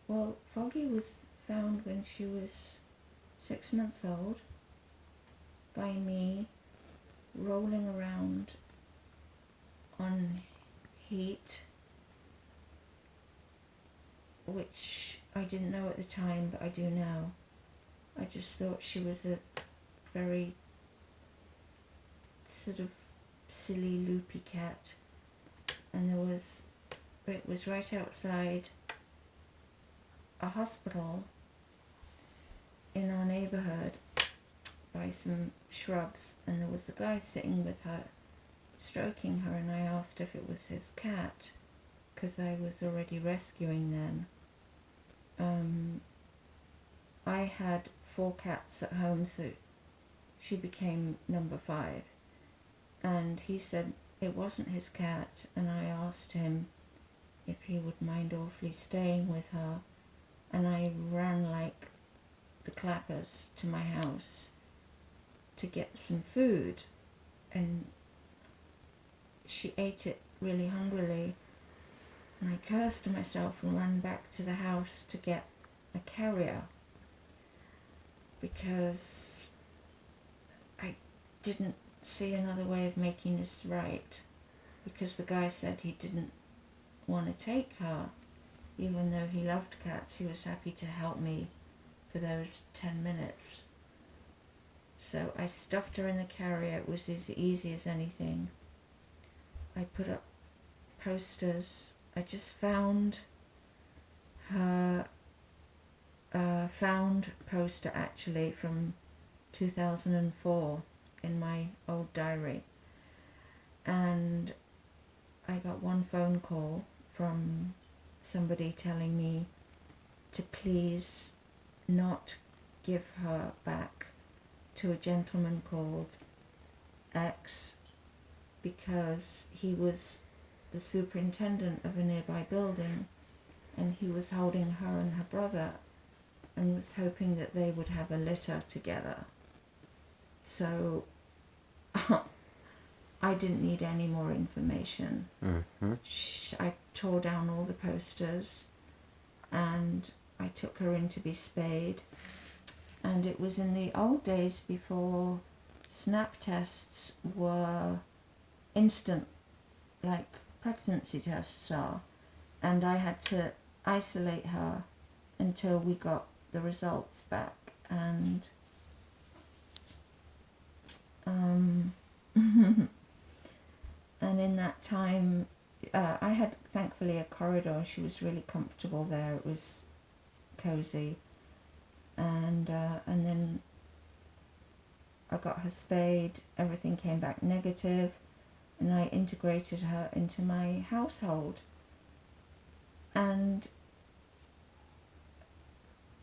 Well, Foggy was found when she was 6 months old by me rolling around on heat, which I didn't know at the time, but I do now. I just thought she was a very sort of silly, loopy cat, and it was right outside a hospital in our neighbourhood by some shrubs, and there was a guy sitting with her, stroking her, and I asked if it was his cat, because I was already rescuing then. I had 4 cats at home, so she became number 5, and he said it wasn't his cat, and I asked him if he would mind awfully staying with her, and I ran like the clappers to my house to get some food, and she ate it really hungrily, and I cursed myself and ran back to the house to get a carrier, because I didn't see another way of making this right, because the guy said he didn't want to take her. Even though he loved cats, he was happy to help me for those 10 minutes. So I stuffed her in the carrier. It was as easy as anything. I put up posters. I just found her found poster actually from 2004 in my old diary, and I got one phone call from somebody telling me to please not give her back to a gentleman called X, because he was the superintendent of a nearby building, and he was holding her and her brother and was hoping that they would have a litter together. So I didn't need any more information. Mm-hmm. I tore down all the posters and I took her in to be spayed. And it was in the old days before snap tests were instant, like pregnancy tests are. And I had to isolate her until we got the results back. And and in that time, I had thankfully a corridor. She was really comfortable there. It was cozy, and then I got her spayed. Everything came back negative, and I integrated her into my household. And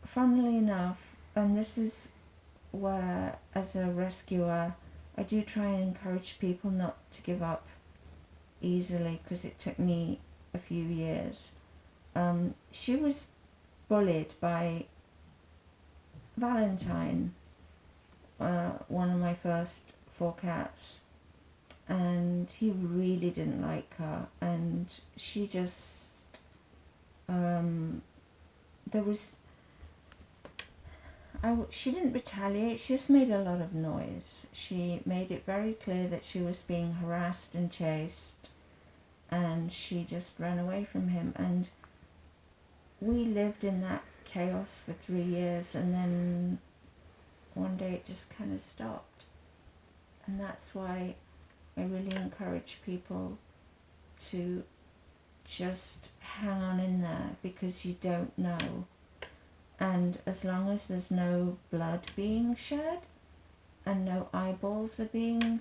funnily enough, and this is where, as a rescuer, I do try and encourage people not to give up easily, because it took me a few years. She was bullied by Valentine, one of my first 4 cats, and he really didn't like her, and she just she didn't retaliate, she just made a lot of noise. She made it very clear that she was being harassed and chased, and she just ran away from him. And we lived in that chaos for 3 years, and then one day it just kind of stopped. And that's why I really encourage people to just hang on in there, because you don't know. And as long as there's no blood being shed and no eyeballs are being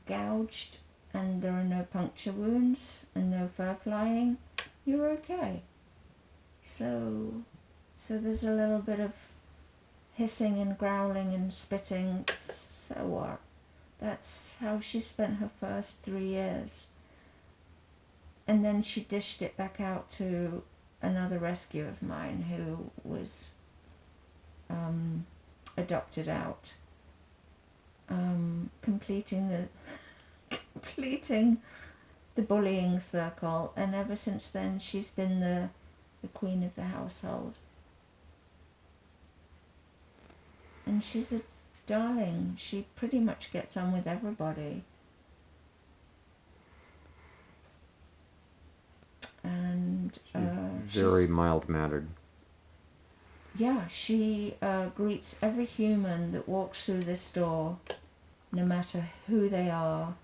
gouged and there are no puncture wounds and no fur flying, you're okay. So there's a little bit of hissing and growling and spitting, so what? That's how she spent her first 3 years. And then she dished it back out to another rescue of mine who was adopted out, completing the bullying circle. And ever since then she's been the the queen of the household. And she's a darling. She pretty much gets on with everybody. And very mild-mannered. Yeah, she greets every human that walks through this door, no matter who they are,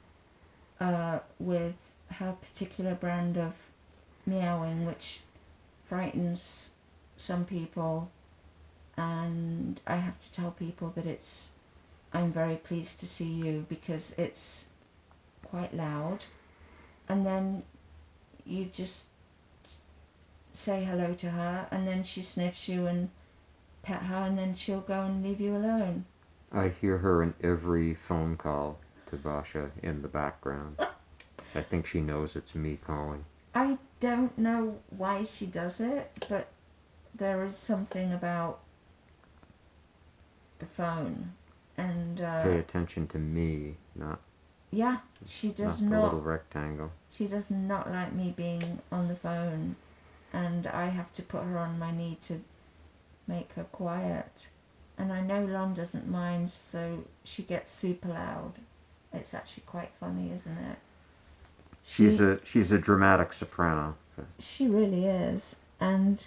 with her particular brand of meowing, which frightens some people. And I have to tell people that I'm very pleased to see you, because it's quite loud. And then you just say hello to her, and then she sniffs you and pet her, and then she'll go and leave you alone. I hear her in every phone call to Basia in the background. I think she knows it's me calling. I don't know why she does it, but there is something about the phone. And pay attention to me, not yeah, she does not the little rectangle. She does not like me being on the phone, and I have to put her on my knee to make her quiet. And I know Lon doesn't mind, so she gets super loud. It's actually quite funny, isn't it? She's a dramatic soprano. She really is, and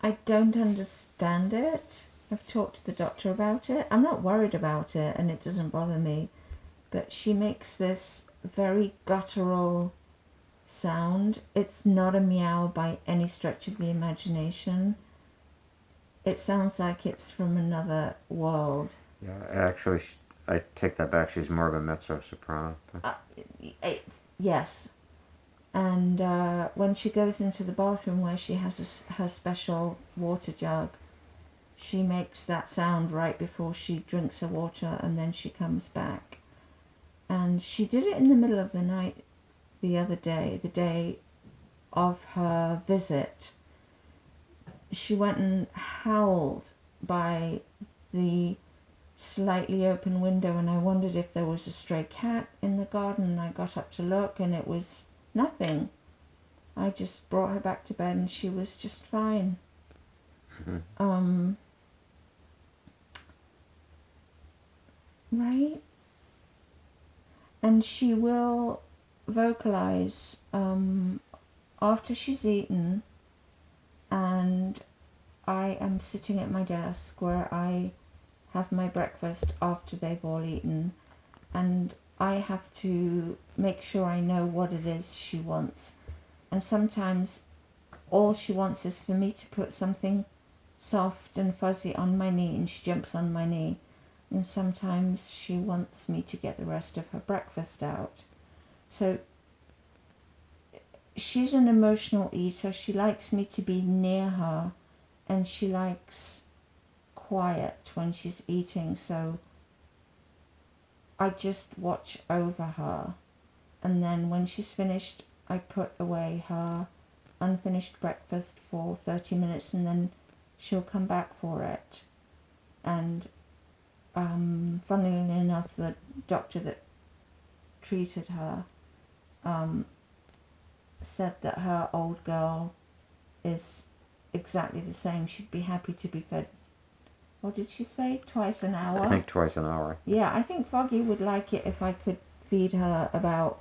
I don't understand it. I've talked to the doctor about it. I'm not worried about it, and it doesn't bother me, but she makes this very guttural sound. It's not a meow by any stretch of the imagination. It sounds like it's from another world. Yeah, actually, I take that back. She's more of a mezzo-soprano. Yes. And when she goes into the bathroom where she has her special water jug, she makes that sound right before she drinks her water, and then she comes back. And she did it in the middle of the night the other day, the day of her visit. She went and howled by the slightly open window, and I wondered if there was a stray cat in the garden, and I got up to look, and it was nothing. I just brought her back to bed, and she was just fine. Right? And she will vocalize after she's eaten, and I am sitting at my desk where I have my breakfast after they've all eaten, and I have to make sure I know what it is she wants. And sometimes all she wants is for me to put something soft and fuzzy on my knee, and she jumps on my knee. And sometimes she wants me to get the rest of her breakfast out. So she's an emotional eater. She likes me to be near her, and she likes quiet when she's eating. So I just watch over her, and then when she's finished, I put away her unfinished breakfast for 30 minutes, and then she'll come back for it. And funnily enough, the doctor that treated her said that her old girl is exactly the same. She'd be happy to be fed, what did she say, twice an hour? I think twice an hour. Yeah, I think Foggy would like it if I could feed her about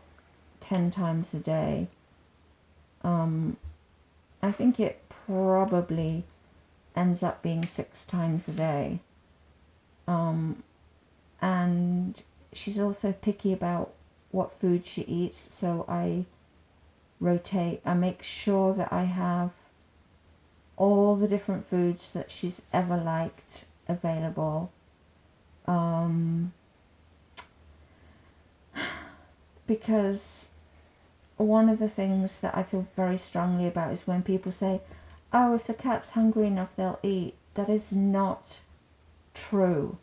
10 times a day. I think it probably ends up being 6 times a day. And she's also picky about what food she eats, so I make sure that I have all the different foods that she's ever liked available. Because one of the things that I feel very strongly about is when people say, oh, if the cat's hungry enough, they'll eat. That is not true.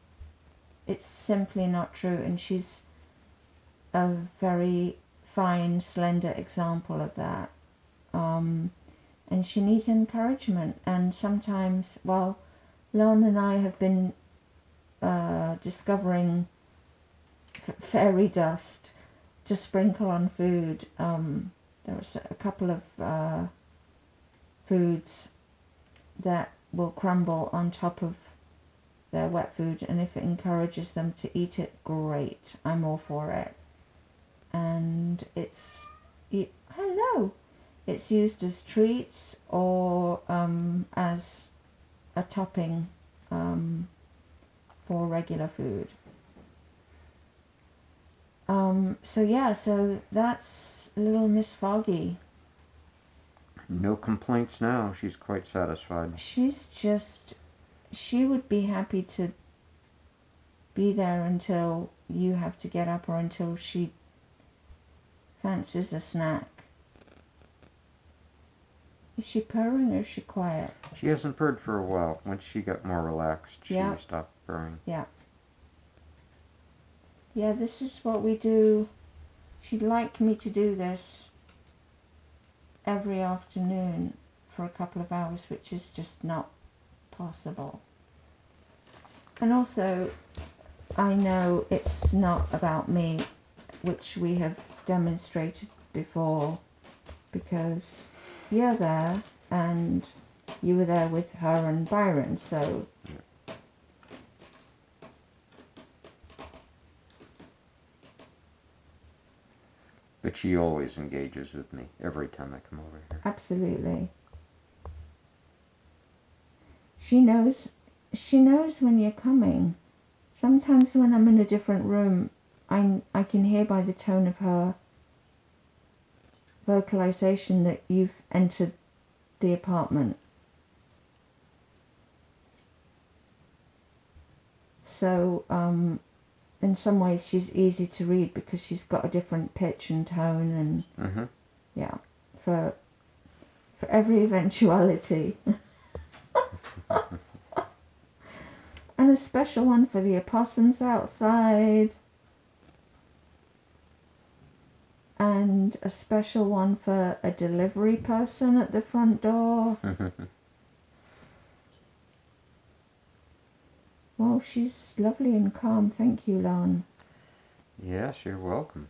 It's simply not true, and she's a very fine, slender example of that. And she needs encouragement, and sometimes, well, Lon and I have been discovering fairy dust to sprinkle on food. There was a couple of foods that will crumble on top of their wet food, and if it encourages them to eat it, great, I'm all for it. And it's used as treats or as a topping for regular food. So that's little Miss Foggy. No complaints now. She's quite satisfied. She would be happy to be there until you have to get up or until she fancies a snack. Is she purring or is she quiet? She hasn't purred for a while. Once she got more relaxed, she Yeah. stopped purring. Yeah. Yeah, this is what we do. She'd like me to do this every afternoon for a couple of hours, which is just not possible. And also, I know it's not about me, which we have demonstrated before, because you're there and you were there with her and Byron, so but she always engages with me every time I come over here. absolutely. She knows when you're coming. Sometimes when I'm in a different room, I can hear by the tone of her vocalization that you've entered the apartment. So, in some ways she's easy to read because she's got a different pitch and tone and yeah, for every eventuality. And a special one for the opossums outside. And a special one for a delivery person at the front door. Well, she's lovely and calm. Thank you, Lon. Yes, you're welcome.